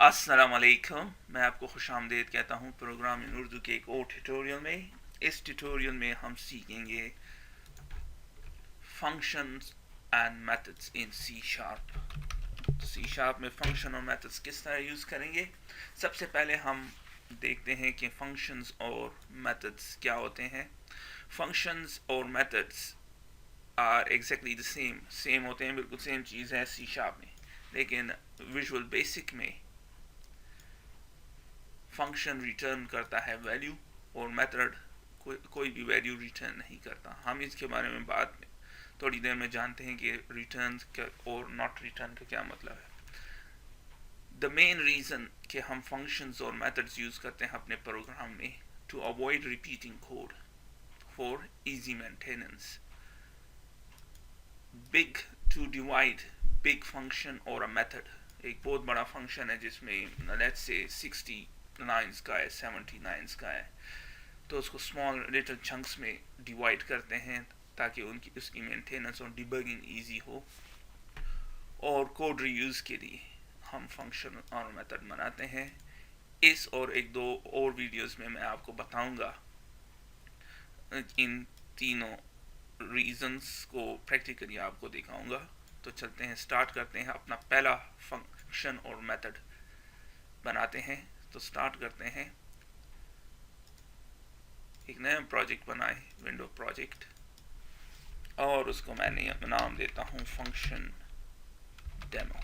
अस्सलामुअलैकुम। मैं आपको खुशामदीद कहता हूँ प्रोग्राम इन उर्दू के एक और ट्यूटोरियल में। इस ट्यूटोरियल में हम सीखेंगे functions and methods in C sharp. C sharp में फंक्शन और मेथड्स किस तरह यूज़ करेंगे। सबसे पहले हम देखते हैं कि फंक्शंस और मेथड्स क्या होते हैं। फंक्शंस और methods are exactly the same होते हैं, बिल्कुल सेम चीज़ है सी शार्प में। लेकिन विजुअल बेसिक में फंक्शन रिटर्न करता है वैल्यू और मेथड कोई भी वैल्यू रिटर्न नहीं करता। हम इसके बारे में बाद में थोड़ी देर में जानते हैं कि रिटर्न और नॉट रिटर्न का क्या मतलब है। द मेन रीज़न कि हम फंक्शंस और मेथड्स यूज़ करते हैं अपने प्रोग्राम में to avoid repeating code for easy maintenance. Big to divide big function और अ मेथड। एक बहुत बड़ा फंक्शन है जिसमें लेट्स से 60 लाइन्स का है, 70 लाइन्स का है, तो उसको स्मॉल लिटिल चंक्स में डिवाइड करते हैं ताकि उसकी मेंटेनेंस और डिबगिंग इजी हो। और कोड रीयूज़ के लिए हम फंक्शन और मेथड बनाते हैं। इस और एक दो और वीडियोस में मैं आपको बताऊंगा इन तीनों रीजंस को प्रैक्टिकली आपको दिखाऊंगा। तो चलते हैं, स्टार्ट करते हैं। अपना पहला फंक्शन और मेथड बनाते हैं। तो स्टार्ट करते हैं, एक नया प्रोजेक्ट बनाए, विंडो प्रोजेक्ट, और उसको मैंने नाम देता हूँ फंक्शन डेमो।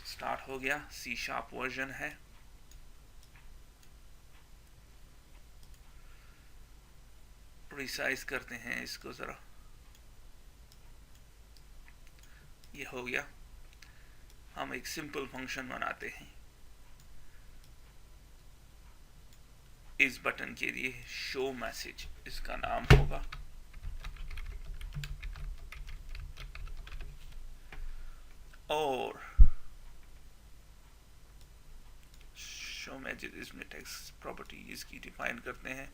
स्टार्ट हो गया, सी शार्प वर्जन है। रिसाइज करते हैं इसको ज़रा, ये हो गया। हम एक सिंपल फंक्शन बनाते हैं। इस बटन के लिए शो मैसेज इसका नाम होगा। और शो मैसेज इसमें टेक्स्ट प्रॉपर्टी इसकी डिफाइन करते हैं।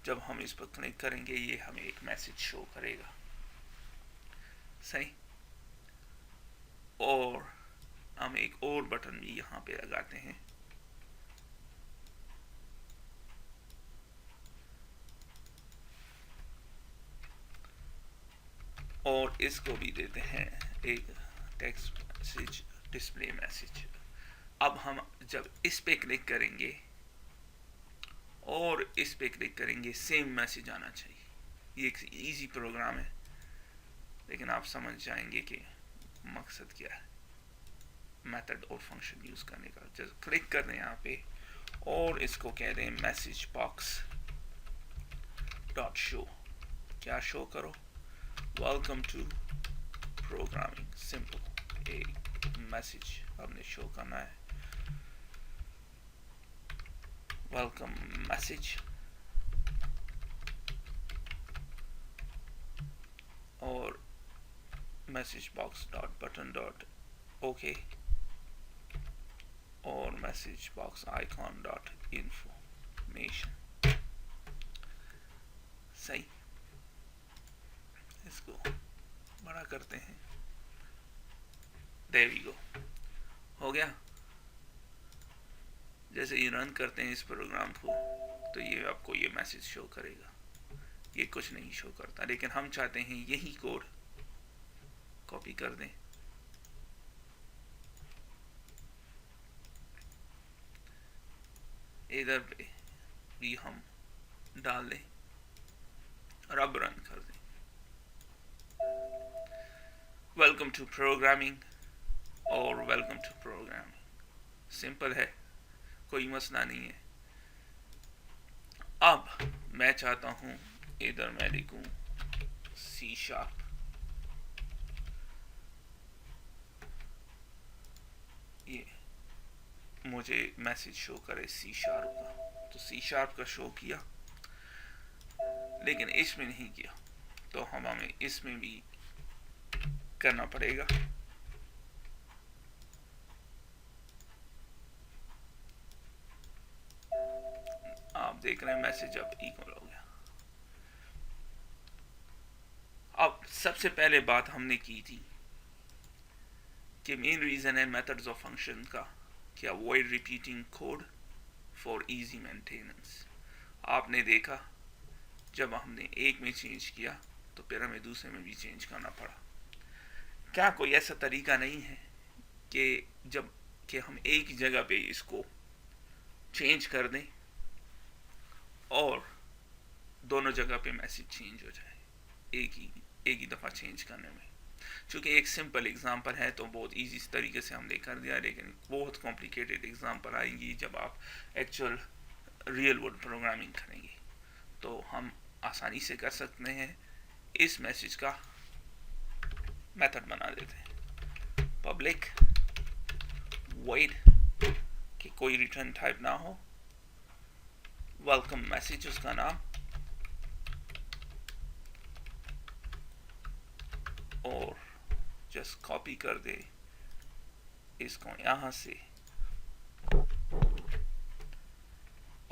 जब हम इस पर क्लिक करेंगे ये हमें एक मैसेज शो करेगा, सही। और हम एक और बटन भी यहाँ पे लगाते हैं। और इसको भी देते हैं एक टेक्स्ट मैसेज, डिस्प्ले मैसेज। अब हम जब इस पे क्लिक करेंगे और इस पे क्लिक करेंगे, सेम मैसेज आना चाहिए। ये एक इजी प्रोग्राम है, लेकिन आप समझ जाएंगे कि मकसद क्या है मेथड और फंक्शन यूज़ करने का। जब क्लिक कर दें यहाँ पे और इसको कह दें मैसेज बॉक्स डॉट शो। क्या शो करो? Welcome to programming simple. एक मैसेज हमने शो करना है, वेलकम मैसेज। और message box dot button dot okay और message box icon dot information, सही। इसको बड़ा करते हैं, देयर वी गो, हो गया। जैसे ये रन करते हैं इस प्रोग्राम को तो ये आपको ये मैसेज शो करेगा। ये कुछ नहीं शो करता, लेकिन हम चाहते हैं यही कोड कॉपी कर दें। इधर पे भी हम डाल दें और अब रन कर दें। वेलकम टू प्रोग्रामिंग और वेलकम टू प्रोग्रामिंग, सिंपल है, कोई मसला नहीं है। अब मैं चाहता हूँ इधर मैं लिखूँ सी शार्प। ये मुझे मैसेज शो करे सी शार्प का, तो सी शार्प का शो किया, लेकिन इसमें नहीं किया। तो हमें इसमें भी करना पड़ेगा। आप देख रहे हैं मैसेज अब इक्वल हो गया। अब सबसे पहले बात हमने की थी कि मेन रीज़न है मेथड्स ऑफ फंक्शन का कि avoid repeating code for easy maintenance. आपने देखा जब हमने एक में चेंज किया तो फिर हमें दूसरे में भी चेंज करना पड़ा। क्या कोई ऐसा तरीका नहीं है कि जब कि हम एक ही जगह पे इसको चेंज कर दें और दोनों जगह पे मैसेज चेंज हो जाए एक ही दफ़ा चेंज करने में? चूँकि एक सिंपल एग्जांपल है तो बहुत इजी तरीके से हमने कर दिया, लेकिन बहुत कॉम्प्लिकेटेड एग्जांपल आएंगी जब आप एक्चुअल रियल वर्ल्ड प्रोग्रामिंग करेंगे। तो हम आसानी से कर सकते हैं, इस मैसेज का मेथड बना देते हैं पब्लिक वॉइड कि कोई रिटर्न टाइप ना हो, वेलकम मैसेज उसका नाम, और जस्ट कॉपी कर दे इसको यहाँ से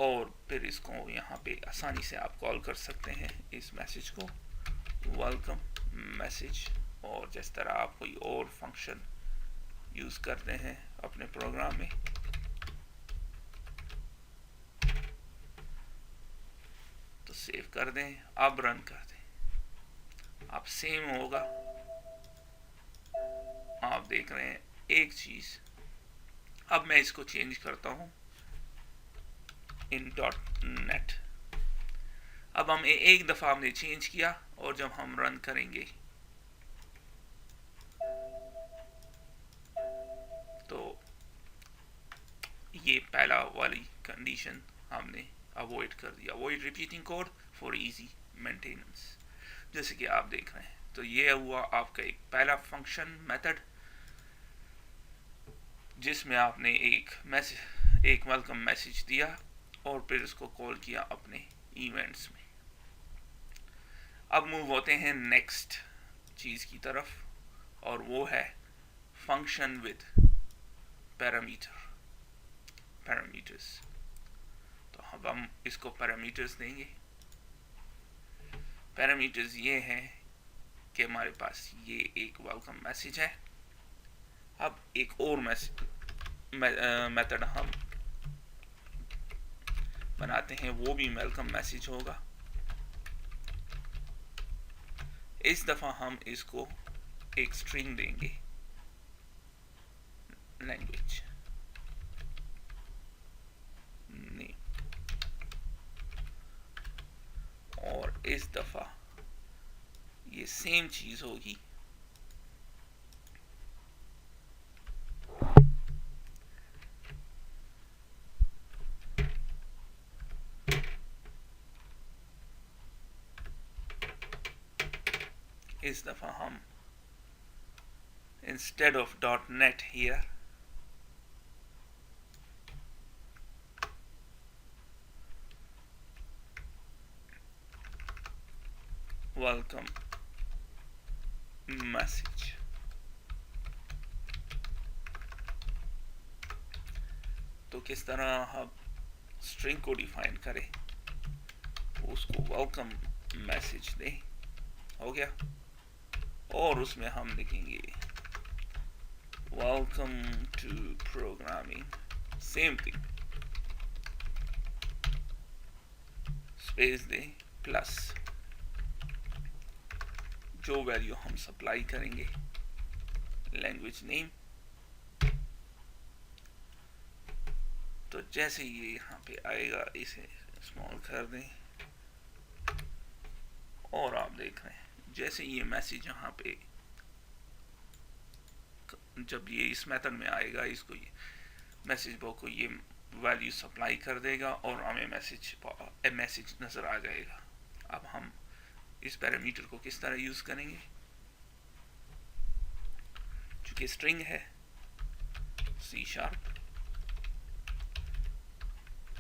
और फिर इसको यहाँ पे आसानी से आप कॉल कर सकते हैं इस मैसेज को वेलकम मैसेज। और जिस तरह आप कोई और फंक्शन यूज करते हैं अपने प्रोग्राम में, तो सेव कर दें, अब रन कर दें, अब सेम होगा। आप देख रहे हैं एक चीज। अब मैं इसको चेंज करता हूं इन .NET। अब हम एक दफा हमने चेंज किया और जब हम रन करेंगे तो ये पहला वाली कंडीशन हमने अवॉइड कर दिया, avoid repeating code for easy maintenance, जैसे कि आप देख रहे हैं। तो ये हुआ आपका एक पहला फंक्शन मेथड जिसमें आपने एक वेलकम मैसेज दिया और फिर उसको कॉल किया अपने इवेंट्स में। अब मूव होते हैं नेक्स्ट चीज की तरफ, और वो है फंक्शन विद पैरामीटर्स। तो अब हम इसको पैरामीटर्स देंगे। पैरामीटर्स ये हैं कि हमारे पास ये एक वेलकम मैसेज है। अब एक और मेथड हम बनाते हैं, वो भी वेलकम मैसेज होगा। इस दफा हम इसको एक स्ट्रिंग देंगे, लैंग्वेज नेम, और इस दफा ये सेम चीज होगी इस दफा हम instead of .NET here welcome message, तो किस तरह हम स्ट्रिंग को डिफाइन करें, उसको वेलकम मैसेज दें, हो गया। और उसमें हम लिखेंगे welcome to programming, same thing, space दें प्लस जो वैल्यू हम सप्लाई करेंगे, लैंग्वेज नेम। तो जैसे ये यहाँ पे आएगा इसे स्मॉल कर दें, और आप देख रहे हैं जैसे ये मैसेज यहाँ पे जब ये इस मेथड में आएगा, इसको ये मैसेज बॉक्स को ये वैल्यू सप्लाई कर देगा और हमें मैसेज नजर आ जाएगा। अब हम इस पैरामीटर को किस तरह यूज करेंगे, चूंकि स्ट्रिंग है, C#,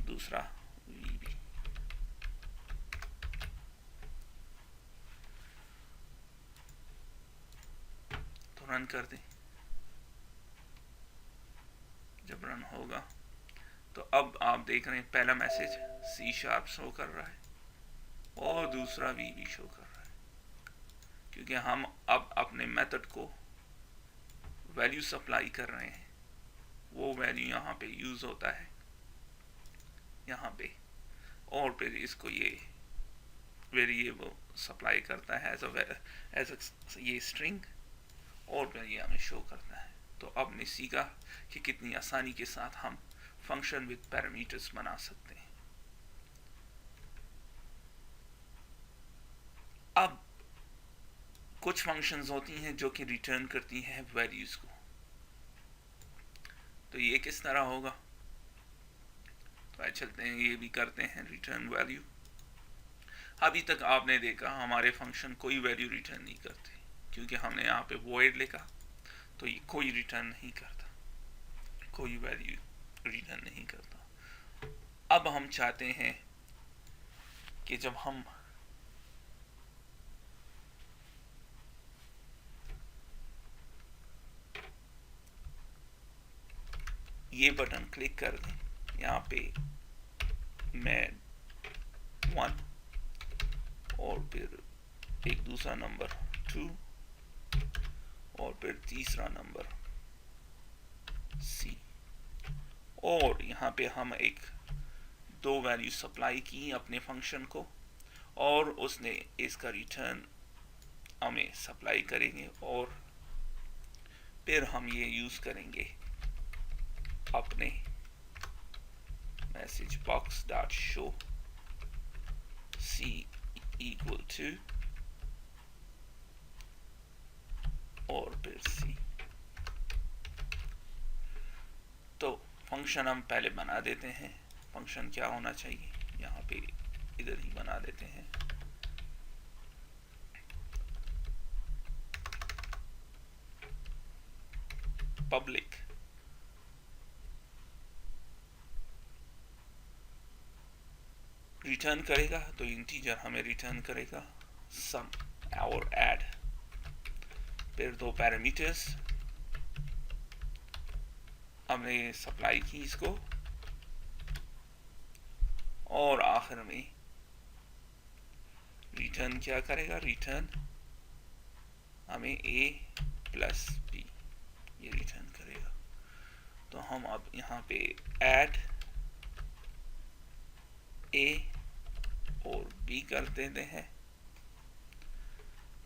दूसरा VB, तो रन कर दें। जब रन होगा तो अब आप देख रहे हैं पहला मैसेज C# शो कर रहा है और दूसरा VB शो कर रहा है, क्योंकि हम अब अपने मेथड को वैल्यू सप्लाई कर रहे हैं, वो वैल्यू यहाँ पे यूज़ होता है यहाँ पे, और फिर इसको ये वेरिएबल सप्लाई करता है एज ये स्ट्रिंग, और फिर ये हमें शो करता है। तो अब हमने सीखा कि कितनी आसानी के साथ हम फंक्शन विद पैरामीटर्स बना सकते हैं। अब कुछ फंक्शंस होती हैं जो कि रिटर्न करती हैं वैल्यूज को, तो ये किस तरह होगा? तो आइए चलते हैं, ये भी करते हैं रिटर्न वैल्यू। अभी तक आपने देखा हमारे फंक्शन कोई वैल्यू रिटर्न नहीं करते, क्योंकि हमने यहाँ पे वॉइड लिखा, तो ये कोई रिटर्न नहीं करता, कोई वैल्यू रिटर्न नहीं करता। अब हम चाहते हैं कि जब हम ये बटन क्लिक कर दें, यहाँ पे मैं 1 और फिर एक दूसरा नंबर 2 और फिर तीसरा नंबर C, और यहाँ पे हम एक 2 वैल्यू सप्लाई की अपने फंक्शन को, और उसने इसका रिटर्न हमें सप्लाई करेंगे, और फिर हम ये यूज़ करेंगे अपने message box dot show C equal to और फिर C। तो फंक्शन हम पहले बना देते हैं। फंक्शन क्या होना चाहिए, यहाँ पे इधर ही बना देते हैं। पब्लिक रिटर्न करेगा, तो इंटीजर हमें रिटर्न करेगा सम और ऐड, फिर 2 पैरामीटर्स हमने सप्लाई की इसको, और आखिर में रिटर्न क्या करेगा, रिटर्न हमें a प्लस b ये रिटर्न करेगा। तो हम अब यहाँ पे ऐड a और b कर देते हैं,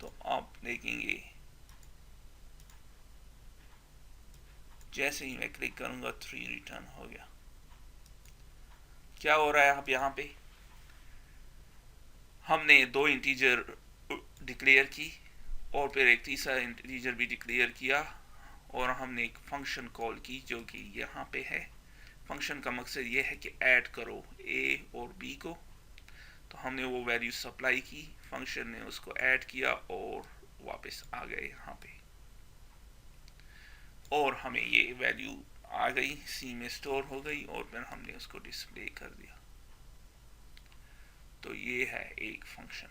तो आप देखेंगे जैसे ही मैं क्लिक करूंगा 3 रिटर्न हो गया। क्या हो रहा है अब यहाँ पे, हमने 2 इंटीजर डिक्लेयर की और फिर एक तीसरा इंटीजर भी डिक्लेयर किया, और हमने एक फंक्शन कॉल की जो कि यहाँ पे है। फंक्शन का मकसद ये है कि ऐड करो a और b को, तो हमने वो वैल्यू सप्लाई की, फंक्शन ने उसको ऐड किया और वापस आ गए यहाँ पे, और हमें ये वैल्यू आ गई, C में स्टोर हो गई, और फिर हमने उसको डिस्प्ले कर दिया। तो ये है एक फंक्शन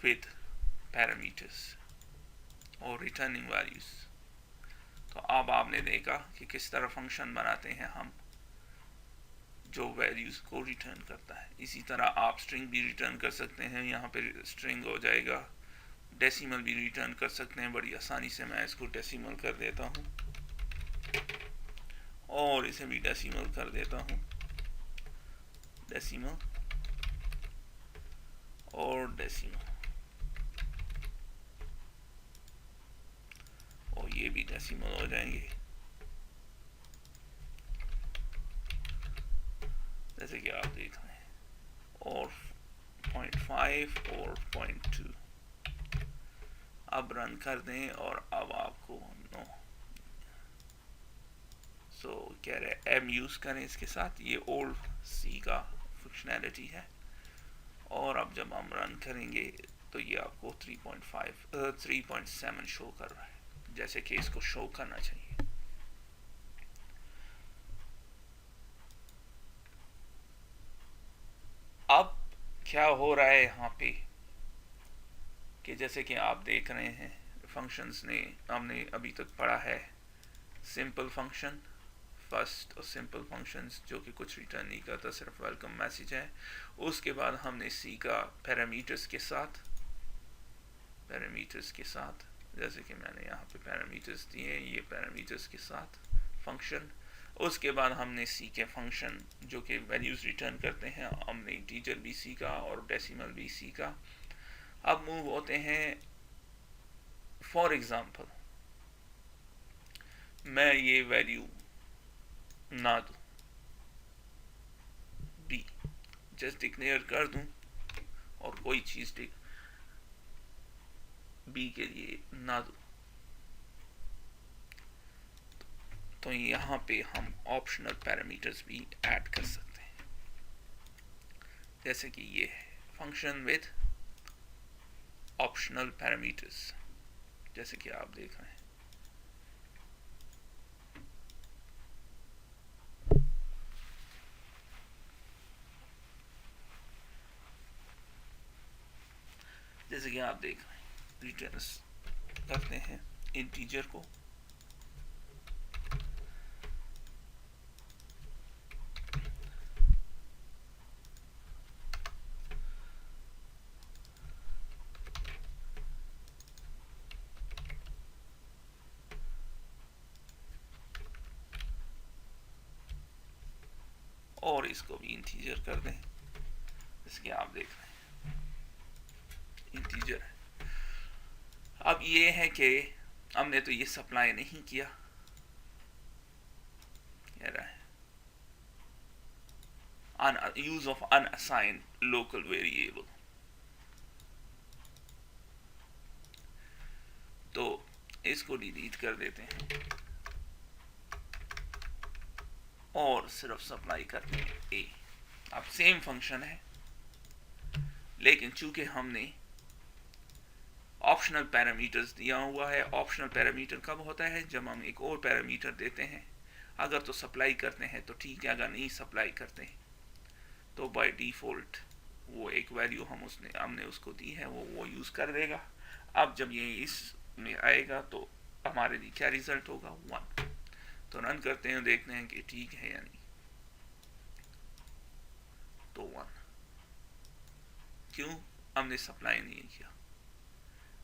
विद पैरामीटर्स और रिटर्निंग वैल्यूज। तो अब आपने देखा कि किस तरह फंक्शन बनाते हैं हम जो वैल्यूज को रिटर्न करता है। इसी तरह आप स्ट्रिंग भी रिटर्न कर सकते हैं, यहाँ पे स्ट्रिंग हो जाएगा, डेसिमल भी रिटर्न कर सकते हैं बड़ी आसानी से। मैं इसको डेसिमल कर देता हूँ और इसे भी डेसिमल कर देता हूँ, डेसिमल और डेसिमल, और ये भी डेसिमल हो जाएंगे, जैसे कि आप देख रहे हैं, और 0.5 और 0.2। अब रन कर दें और अब आपको नो कह रहे m यूज करें इसके साथ, ये ओल्ड C का फंक्शनैलिटी है। और अब जब हम रन करेंगे तो ये आपको 3.7 शो कर रहा है, जैसे कि इसको शो करना चाहिए। अब क्या हो रहा है यहाँ पे कि जैसे कि आप देख रहे हैं फंक्शंस ने, हमने अभी तक पढ़ा है सिंपल फंक्शन फर्स्ट, और सिंपल फंक्शंस जो कि कुछ रिटर्न नहीं करता, सिर्फ वेलकम मैसेज है। उसके बाद हमने सीखा पैरामीटर्स के साथ पैरामीटर्स के साथ, जैसे कि मैंने यहाँ पे पैरामीटर्स दिए, ये पैरामीटर्स के साथ फंक्शन। उसके बाद हमने सीखे फंक्शन जो कि वैल्यूज़ रिटर्न करते हैं, हमने इंटीजर भी सीखा और डेसिमल भी सीखा। अब मूव होते हैं, फॉर एग्जांपल मैं ये वैल्यू ना दूं, बी जस्ट डिक्लेयर कर दूं और कोई चीज़ बी के लिए ना दूं, तो यहाँ पे हम ऑप्शनल पैरामीटर्स भी ऐड कर सकते हैं, जैसे कि ये है फंक्शन विद ऑप्शनल पैरामीटर्स, जैसे कि आप देख रहे हैं। जैसे कि आप देख रहे हैं, रिटर्न्स करते हैं इंटीजर को, और इसको भी इंटीजर कर दें, जैसे कि आप देख रहे हैं इंटीजर है। अब ये है कि हमने तो ये सप्लाई नहीं किया, कह रहा है use of unassigned local variable, तो इसको डिलीट कर देते हैं और सिर्फ सप्लाई करते हैं ए। अब सेम फंक्शन है, लेकिन चूंकि हमने ऑप्शनल पैरामीटर्स दिया हुआ है। ऑप्शनल पैरामीटर कब होता है? जब हम एक और पैरामीटर देते हैं, अगर तो सप्लाई करते हैं तो ठीक है, अगर नहीं सप्लाई करते हैं तो बाय डिफ़ॉल्ट वो एक वैल्यू हमने उसको दी है वो यूज़ कर देगा। अब जब ये इसमें आएगा तो हमारे लिए क्या रिजल्ट होगा? 1। तो रन करते हैं, देखते हैं कि ठीक है या नहीं, तो 1। क्यों? हमने सप्लाई नहीं किया।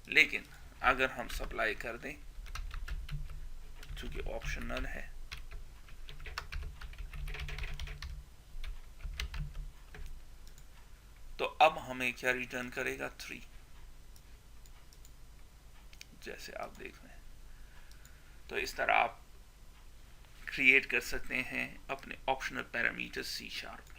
लेकिन अगर हम सप्लाई कर दें, चूंकि ऑप्शनल है, तो अब हमें क्या रिटर्न करेगा? 3, जैसे आप देख रहे हैं। तो इस तरह आप क्रिएट कर सकते हैं अपने ऑप्शनल पैरामीटर C# में।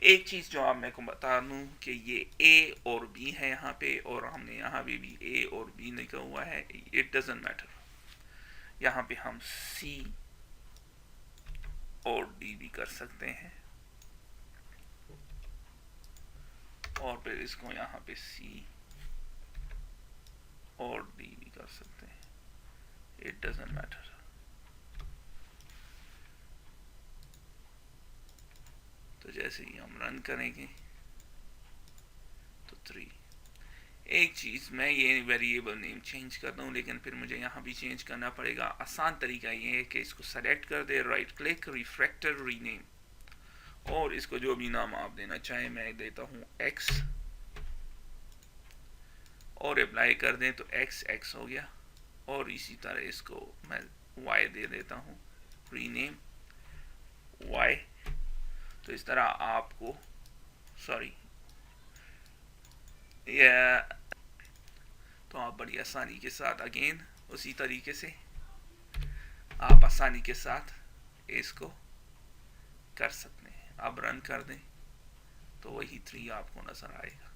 एक चीज़ जो आप मेरे को बता दूं कि ये A और B है यहाँ पे, और हमने यहाँ पे भी A और B लिखा हुआ है, इट डजंट मैटर। यहाँ पे हम C और D भी कर सकते हैं, और फिर इसको यहाँ पे C और D भी कर सकते हैं, इट डजंट मैटर। तो जैसे ही हम रन करेंगे तो 3। एक चीज़, मैं ये वेरिएबल नेम चेंज करता हूँ, लेकिन फिर मुझे यहाँ भी चेंज करना पड़ेगा। आसान तरीका ये है कि इसको सेलेक्ट कर दे, राइट क्लिक, रिफ्रैक्टर, रीनेम, और इसको जो भी नाम आप देना चाहें, मैं देता हूँ X, और अप्लाई कर दें तो X हो गया। और इसी तरह इसको मैं Y दे देता हूँ, रीनेम Y। तो इस तरह आपको तो आप बड़ी आसानी के साथ, अगेन उसी तरीके से आप आसानी के साथ इसको कर सकते हैं। अब रन कर दें तो वही 3 आपको नजर आएगा।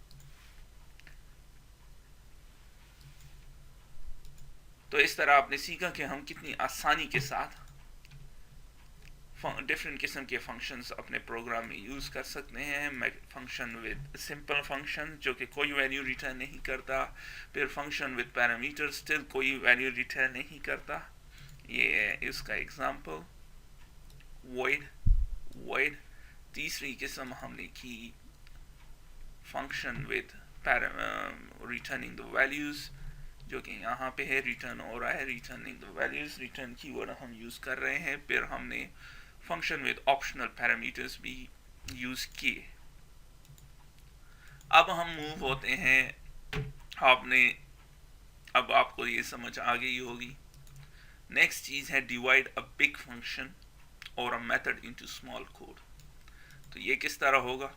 तो इस तरह आपने सीखा कि हम कितनी आसानी के साथ डिफरेंट किस्म के फंक्शंस अपने प्रोग्राम में यूज़ कर सकते हैं। फंक्शन विद सिंपल फंक्शन जो कि कोई वैल्यू रिटर्न नहीं करता, फिर फंक्शन विद पैरामीटर स्टिल कोई वैल्यू रिटर्न नहीं करता। ये है इसका एग्जांपल, void। तीसरी किस्म हमने की function with returning the values, जो कि यहाँ पे है, रिटर्न हो रहा है returning the values, return keyword हम यूज़ कर रहे हैं। फिर हमने फंक्शन विद ऑप्शनल पैरामीटर्स भी यूज़ किए। अब हम मूव होते हैं आपने अब आपको ये समझ आ गई होगी। नेक्स्ट चीज है डिवाइड अ बिग फंक्शन और a method into small code. तो ये किस तरह होगा?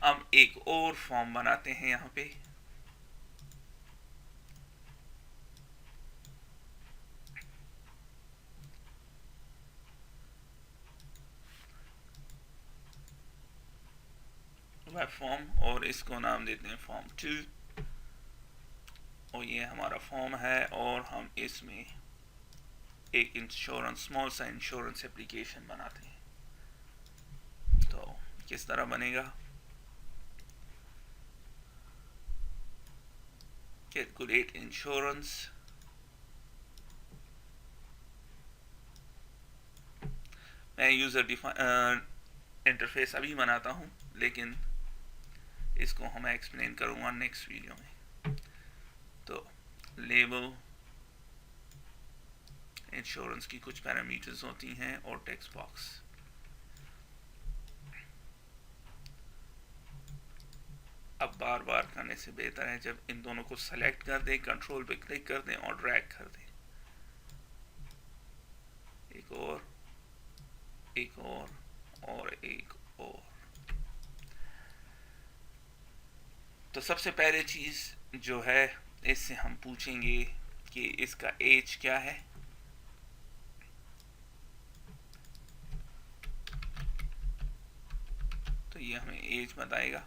हम एक और फॉर्म बनाते हैं यहाँ पे। वेब फॉर्म, और इसको नाम देते हैं फॉर्म 2। और ये हमारा फॉर्म है, और हम इसमें एक इंश्योरेंस, स्मॉल सा इंश्योरेंस एप्लीकेशन बनाते हैं। तो किस तरह बनेगा? Calculate insurance. मैं यूजर डिफाइन इंटरफेस अभी बनाता हूँ, लेकिन इसको हम एक्सप्लेन करूँगा नेक्स्ट वीडियो में। तो लेबल, इंश्योरेंस की कुछ पैरामीटर्स होती हैं, और टेक्स्ट बॉक्स। अब बार बार करने से बेहतर है जब इन दोनों को सेलेक्ट कर दें, कंट्रोल पे क्लिक कर दें और ड्रैग कर दें। एक और, एक और एक और। तो सबसे पहले चीज जो है, इससे हम पूछेंगे कि इसका एज क्या है। तो ये हमें एज बताएगा।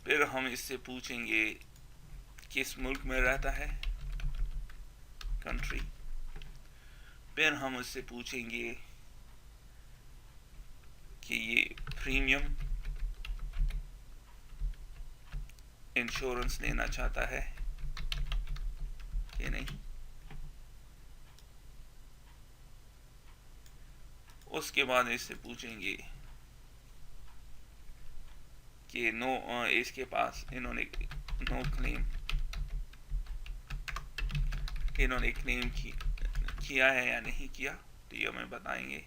फिर हम इससे पूछेंगे किस मुल्क में रहता है, कंट्री। फिर हम उससे पूछेंगे कि ये प्रीमियम इंश्योरेंस लेना चाहता है कि नहीं। उसके बाद इससे पूछेंगे कि नो, इसके पास इन्होंने नो क्लेम, इन्होंने क्लेम किया है या नहीं किया, तो ये हमें बताएंगे।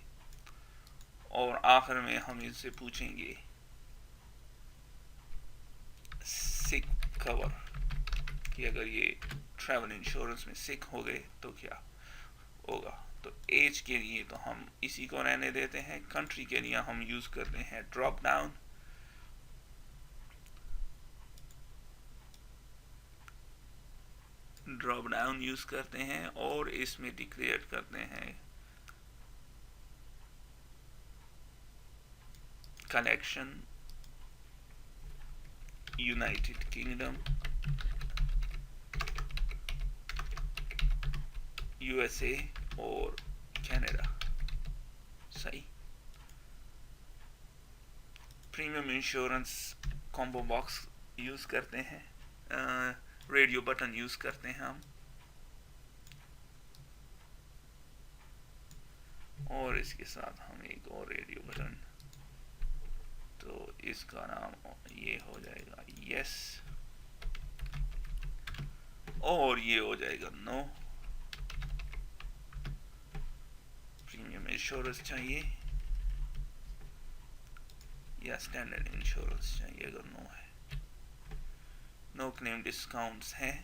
और आखिर में हम इनसे पूछेंगे सिक कवर, कि अगर ये ट्रैवल इंश्योरेंस में सिक हो गए तो क्या होगा। तो एज के लिए तो हम इसी को रहने देते हैं। कंट्री के लिए हम यूज करते हैं drop down. Drop down use करते हैं, और इसमें डिक्लेयर करते हैं कलेक्शन यूनाइटेड किंगडम, यूएसए और कनाडा। सही। Premium insurance combo box use करते हैं, रेडियो बटन यूज करते हैं हम, और इसके साथ हम एक और रेडियो बटन। तो इसका नाम ये हो जाएगा यस, और ये हो जाएगा नो। प्रीमियम इंश्योरेंस चाहिए या स्टैंडर्ड इंश्योरेंस चाहिए। अगर नो है, नो क्लेम डिस्काउंट्स हैं,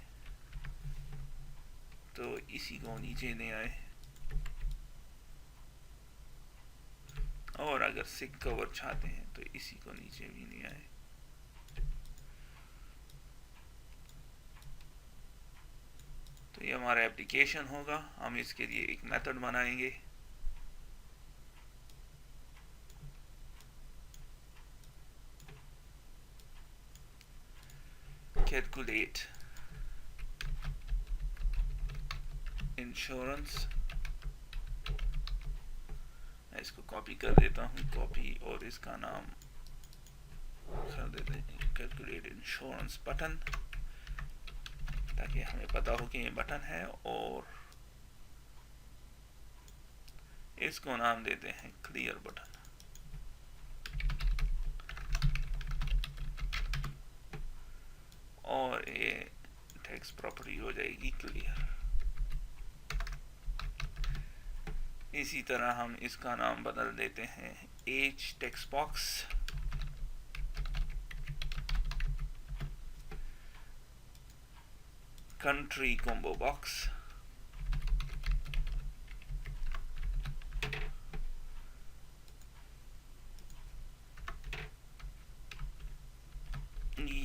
तो इसी को नीचे ले आए। और अगर सिक कवर चाहते हैं तो इसी को नीचे भी ले आए। तो ये हमारा एप्लीकेशन होगा। हम इसके लिए एक मेथड बनाएंगे। Calculate insurance. मैं इसको कॉपी कर देता हूँ, कॉपी, और इसका नाम कर देते हैं कैलकुलेट इंश्योरेंस बटन, ताकि हमें पता हो कि ये बटन है। और इसको नाम देते हैं क्लियर बटन। और ये टेक्स्ट प्रॉपर्टी हो जाएगी क्लियर। इसी तरह हम इसका नाम बदल देते हैं as text box. country combo box,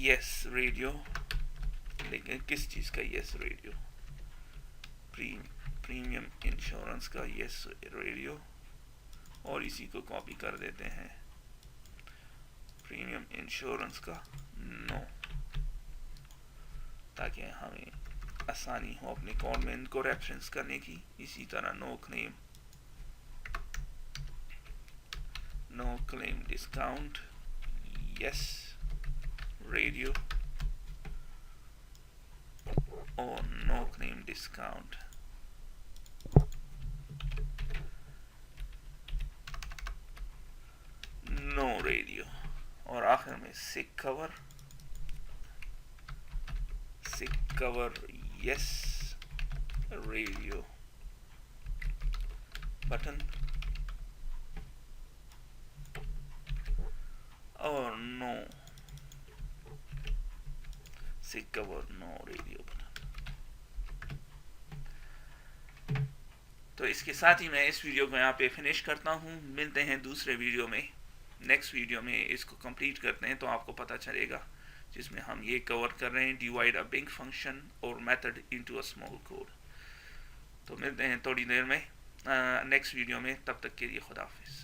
yes radio, लेकिन किस चीज़ का yes रेडियो? प्रीमियम इंश्योरेंस का yes रेडियो, और इसी को कॉपी कर देते हैं प्रीमियम इंश्योरेंस का नो, ताकि हमें आसानी हो अपने कमेंट को रेफरेंस करने की। इसी तरह no claim discount yes radio, और no claim discount no radio, और आखिर में sick cover yes radio button, और no sick cover no radio button. तो इसके साथ ही मैं इस वीडियो को यहाँ पे फिनिश करता हूँ। मिलते हैं दूसरे वीडियो में, नेक्स्ट वीडियो में इसको कंप्लीट करते हैं तो आपको पता चलेगा, जिसमें हम ये कवर कर रहे हैं डिवाइड अ बिग फंक्शन और method into a small code. तो मिलते हैं थोड़ी देर में नेक्स्ट वीडियो में, तब तक के लिए खुदा हाफिज़।